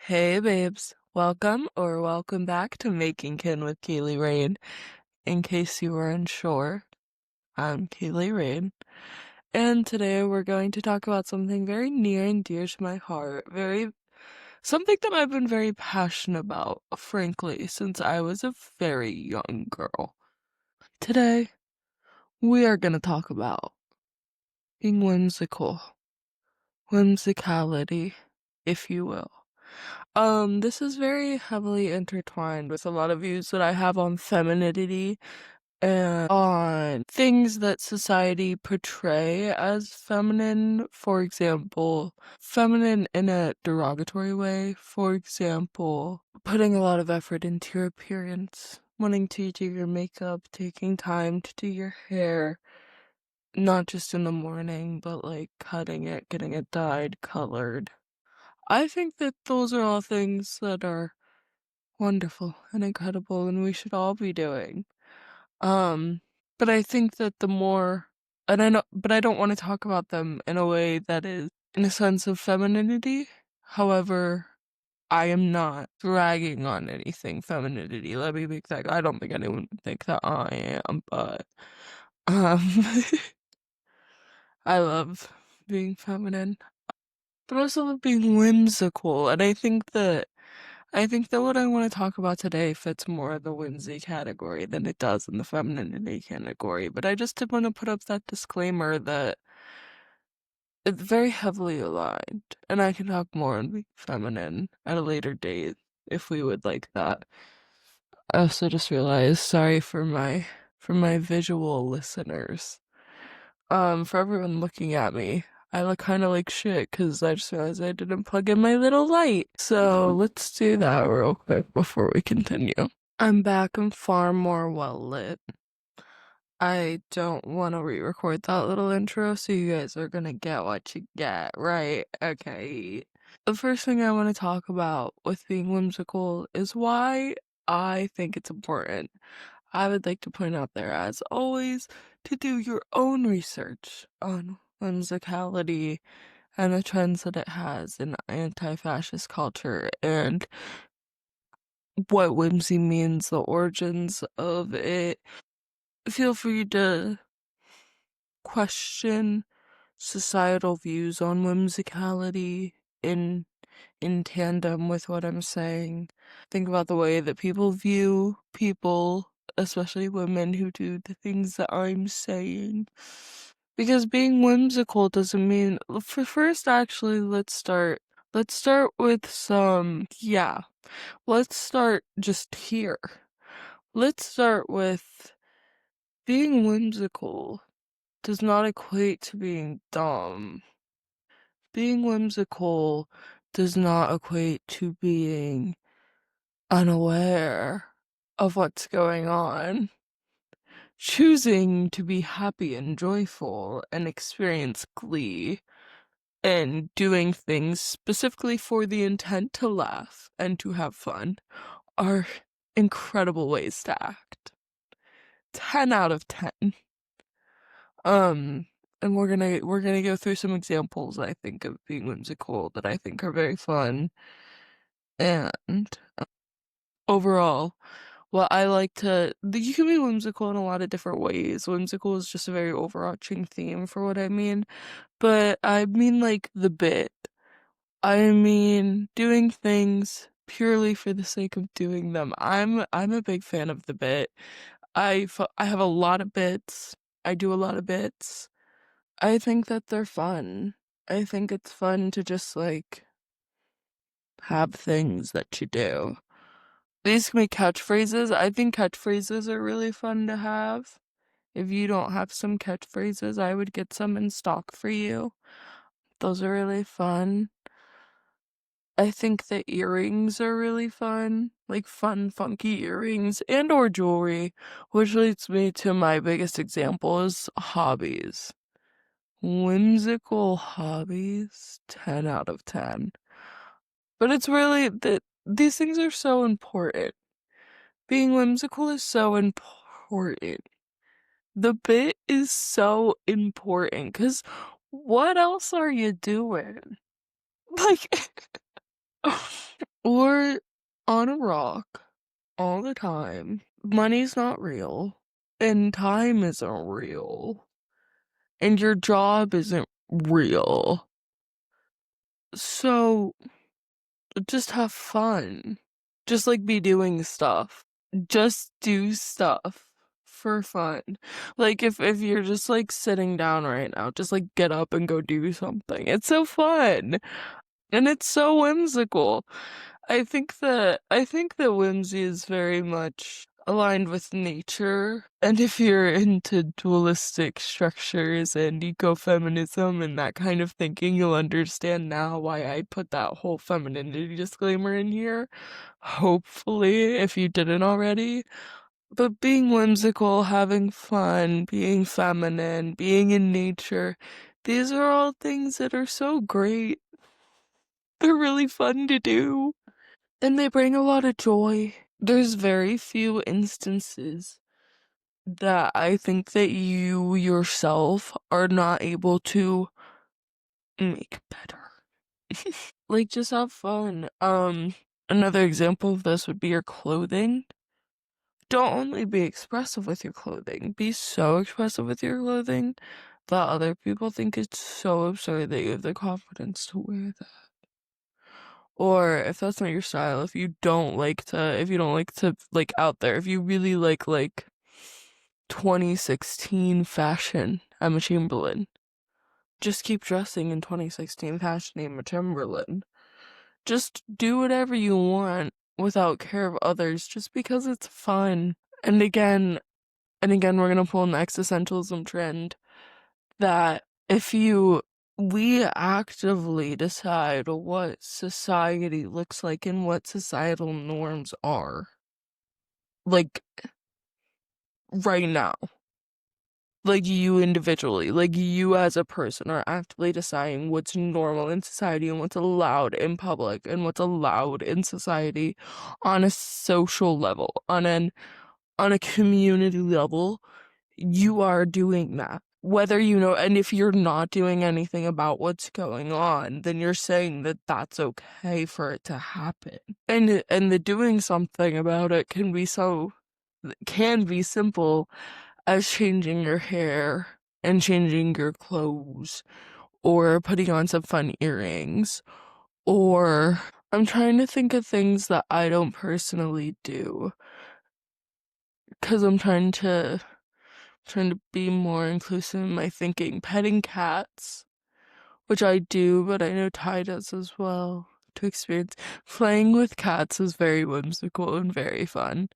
Hey babes, welcome back to Making Kin with Kaylee Rain. In case you were unsure, I'm Kaylee Rain, and today we're going to talk about something very near and dear to my heart, something that I've been very passionate about, frankly, since I was a very young girl. Today, we are gonna talk about being whimsicality, if you will. This is very heavily intertwined with a lot of views that I have on femininity and on things that society portray as feminine. For example, feminine in a derogatory way. For example, putting a lot of effort into your appearance, wanting to do your makeup, taking time to do your hair, not just in the morning, but like cutting it, getting it dyed, colored. I think that those are all things that are wonderful and incredible and we should all be doing. Um, but I think that the more, and I know, but I don't want to talk about them in a way that is in a sense of femininity. However, I am not dragging on anything femininity. Let me make that, I don't think anyone would think that I am, but, um, I love being feminine, but I also love being whimsical, and I think that what I want to talk about today fits more in the whimsy category than it does in the femininity category. But I just did want to put up that disclaimer that it's very heavily aligned, and I can talk more on being feminine at a later date if we would like that. I also just realized, sorry for my visual listeners. For everyone looking at me, I look kind of like shit because I just realized I didn't plug in my little light. So let's do that real quick before we continue. I'm back and far more well lit. I don't want to re-record that little intro, so you guys are gonna get what you get, right? Okay. The first thing I want to talk about with being whimsical is why I think it's important. I would like to point out there, as always, to do your own research on whimsicality and the trends that it has in anti-fascist culture and what whimsy means, the origins of it. Feel free to question societal views on whimsicality in tandem with what I'm saying. Think about the way that people view people, especially women who do the things that I'm saying. Because being whimsical doesn't mean for first actually let's start with let's start just here. Let's start with being whimsical does not equate to being dumb. Being whimsical does not equate to being unaware of what's going on. Choosing to be happy and joyful and experience glee and doing things specifically for the intent to laugh and to have fun are incredible ways to act. 10 out of 10. Um, and we're gonna go through some examples, I think, of being whimsical that I think are very fun. And overall, what I like to you can be whimsical in a lot of different ways. Whimsical is just a very overarching theme for what I mean. But I mean like the bit. I mean doing things purely for the sake of doing them. I'm a big fan of the bit. I have a lot of bits. I do a lot of bits. I think that they're fun. I think it's fun to just like have things that you do. These can be catchphrases. I think catchphrases are really fun to have. If you don't have some catchphrases, I would get some in stock for you. Those are really fun. I think that earrings are really fun, like fun, funky earrings and or jewelry, which leads me to my biggest example is hobbies. Whimsical hobbies, 10 out of 10. But it's really that these things are so important. Being whimsical is so important. The bit is so important because what else are you doing? Like, or on a rock all the time. Money's not real, and time isn't real, and your job isn't real. So just have fun. Just like be doing stuff. Just do stuff for fun. Like if you're just like sitting down right now, just like get up and go do something. It's so fun. And it's so whimsical. I think that whimsy is very much aligned with nature. And if you're into dualistic structures and ecofeminism and that kind of thinking, you'll understand now why I put that whole femininity disclaimer in here. Hopefully, if you didn't already. But being whimsical, having fun, being feminine, being in nature, these are all things that are so great. They're really fun to do. And they bring a lot of joy. There's very few instances that I think that you yourself are not able to make better. Like, just have fun. Another example of this would be your clothing. Don't only be expressive with your clothing, be so expressive with your clothing that other people think it's so absurd that you have the confidence to wear that. Or if that's not your style, if you don't like to like out there, if you really like 2016 fashion, Emma Chamberlain, just keep dressing in 2016 fashion, Emma Chamberlain. Just do whatever you want without care of others, just because it's fun. And again, we're gonna pull an existentialism trend that if you we actively decide what society looks like and what societal norms are. Like right now. Like you individually, like you as a person are actively deciding what's normal in society and what's allowed in public and what's allowed in society on a social level, on a community level. You are doing that. Whether you know, and if you're not doing anything about what's going on, then you're saying that that's okay for it to happen. And the doing something about it can be simple as changing your hair and changing your clothes or putting on some fun earrings or I'm trying to think of things that I don't personally do because I'm trying to be more inclusive in my thinking. Petting cats, which I do, but I know Ty does as well. To experience playing with cats is very whimsical and very fun.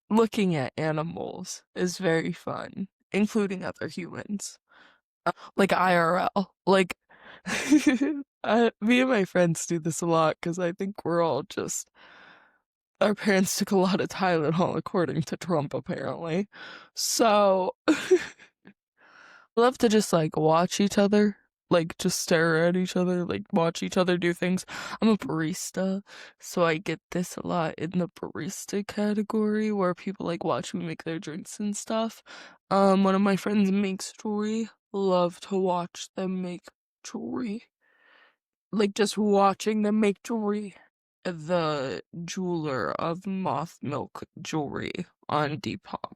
Looking at animals is very fun, including other humans. Like IRL. Like, me and my friends do this a lot because I think we're all just. Our parents took a lot of Tylenol, according to Trump, apparently. So, love to just like watch each other, like just stare at each other, like watch each other do things. I'm a barista, so I get this a lot in the barista category where people like watch me make their drinks and stuff. One of my friends makes jewelry. Love to watch them make jewelry. Like just watching them make jewelry. The jeweler of Moth Milk Jewelry on Depop.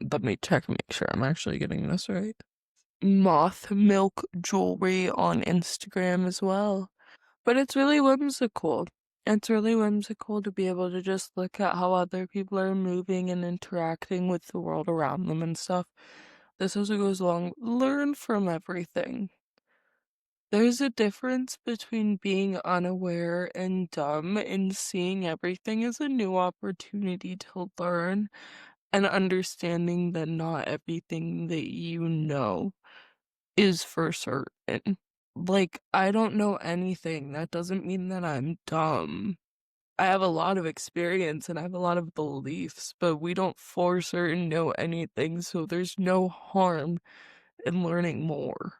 Let me check and make sure I'm actually getting this right. Moth Milk Jewelry on Instagram as well. But it's really whimsical. It's really whimsical to be able to just look at how other people are moving and interacting with the world around them and stuff. This also goes along, learn from everything. There's a difference between being unaware and dumb and seeing everything as a new opportunity to learn and understanding that not everything that you know is for certain. Like, I don't know anything. That doesn't mean that I'm dumb. I have a lot of experience and I have a lot of beliefs, but we don't for certain know anything, so there's no harm in learning more.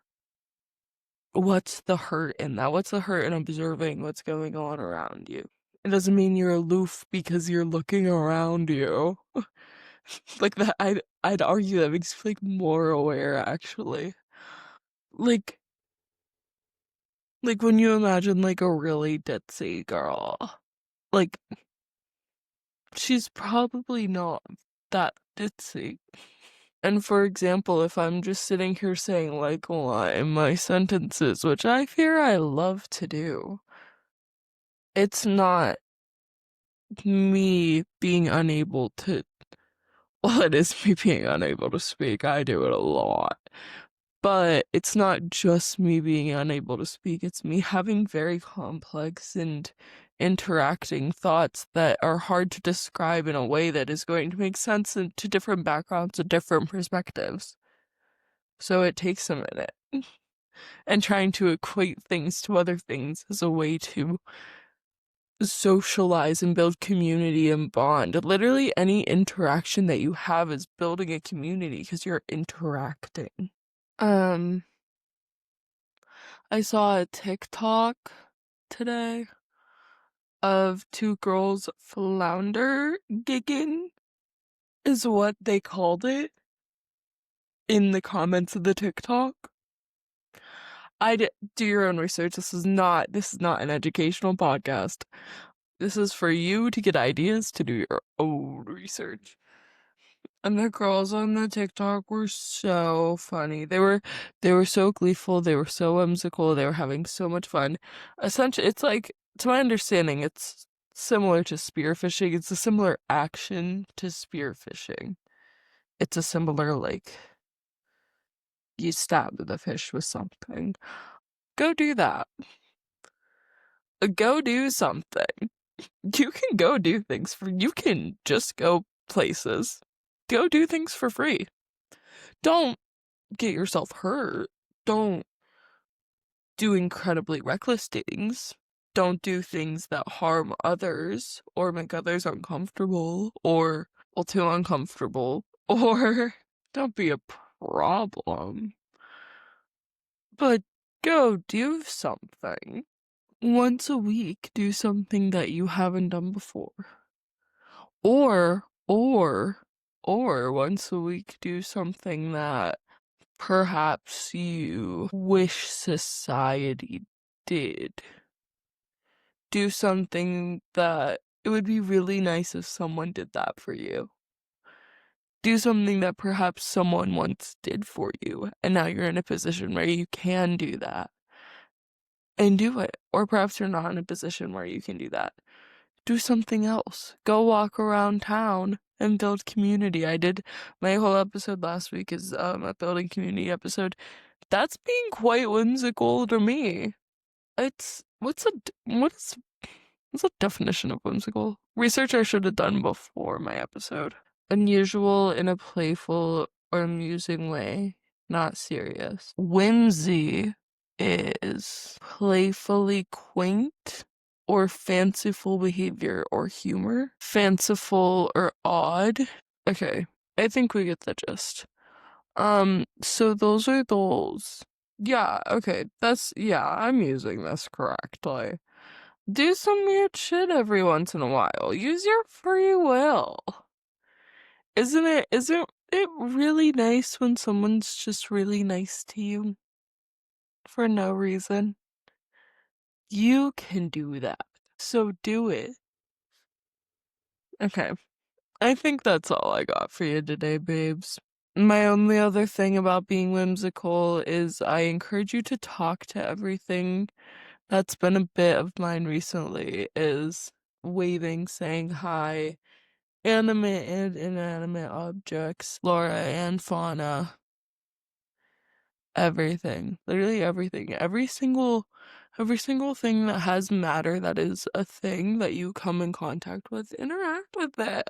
What's the hurt in that? What's the hurt in observing what's going on around you? It doesn't mean you're aloof because you're looking around you. Like that, I'd argue that makes you like more aware actually. Like like when you imagine like a really ditzy girl like, she's probably not that ditzy. And for example, if I'm just sitting here saying like a lot in my sentences, which I fear I love to do, it's not me being unable to, well, it is me being unable to speak. I do it a lot. But it's not just me being unable to speak, it's me having very complex and interacting thoughts that are hard to describe in a way that is going to make sense to different backgrounds and different perspectives. So it takes a minute. And trying to equate things to other things is a way to socialize and build community and bond. Literally, any interaction that you have is building a community because you're interacting. I saw a TikTok today of two girls flounder gigging, is what they called it in the comments of the TikTok. Do your own research. This is not an educational podcast. This is for you to get ideas to do your own research. And the girls on the TikTok were so funny. They were so gleeful, they were so whimsical, they were having so much fun. Essentially, it's like, to my understanding, it's similar to spearfishing. It's a similar action to spearfishing. It's a similar, like, you stab the fish with something. Go do that. Go do something. You can go do things you can just go places. Go do things for free. Don't get yourself hurt. Don't do incredibly reckless things. Don't do things that harm others or make others uncomfortable or too uncomfortable or don't be a problem. But go do something. Once a week, do something that you haven't done before. Or once a week, do something that perhaps you wish society did. Do something that it would be really nice if someone did that for you. Do something that perhaps someone once did for you, and now you're in a position where you can do that. And do it. Or perhaps you're not in a position where you can do that. Do something else. Go walk around town and build community. I did my whole episode last week is a building community episode. That's being quite whimsical to me. It's what's the definition of whimsical? Research I should have done before my episode. Unusual in a playful or amusing way, not serious. Whimsy is playfully quaint or fanciful behavior or humor. Fanciful or odd. Okay, I think we get the gist. So those are those. Yeah, okay, I'm using this correctly. Do some weird shit every once in a while. Use your free will. Isn't it really nice when someone's just really nice to you? For no reason. You can do that. So do it. Okay. I think that's all I got for you today, babes. My only other thing about being whimsical is I encourage you to talk to everything. That's been a bit of mine recently, is waving, saying hi, animate and inanimate objects, flora and fauna, everything. Literally everything. Every single thing that has matter that is a thing that you come in contact with, interact with it.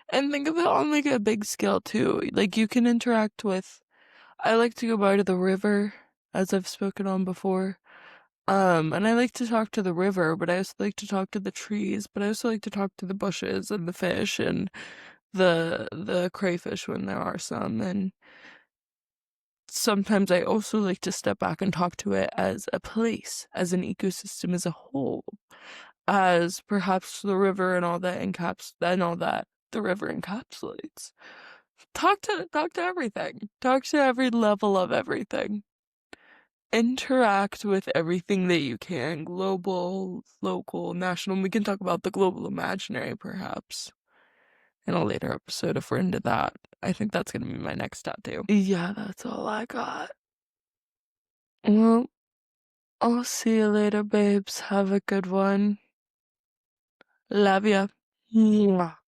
And think of it on like a big scale too. Like you can interact with, I like to go by to the river, as I've spoken on before. And I like to talk to the river, but I also like to talk to the trees, but I also like to talk to the bushes and the fish and the crayfish when there are some. And sometimes I also like to step back and talk to it as a place, as an ecosystem as a whole, as perhaps the river and all that the river encapsulates. Talk to everything. Talk to every level of everything. interact with everything that you can, global, local, national. We can talk about the global imaginary, perhaps, in a later episode if we're into that. I think that's gonna be my next tattoo. Yeah, that's all I got. Well, I'll see you later, babes. Have a good one. Love ya. Mwah.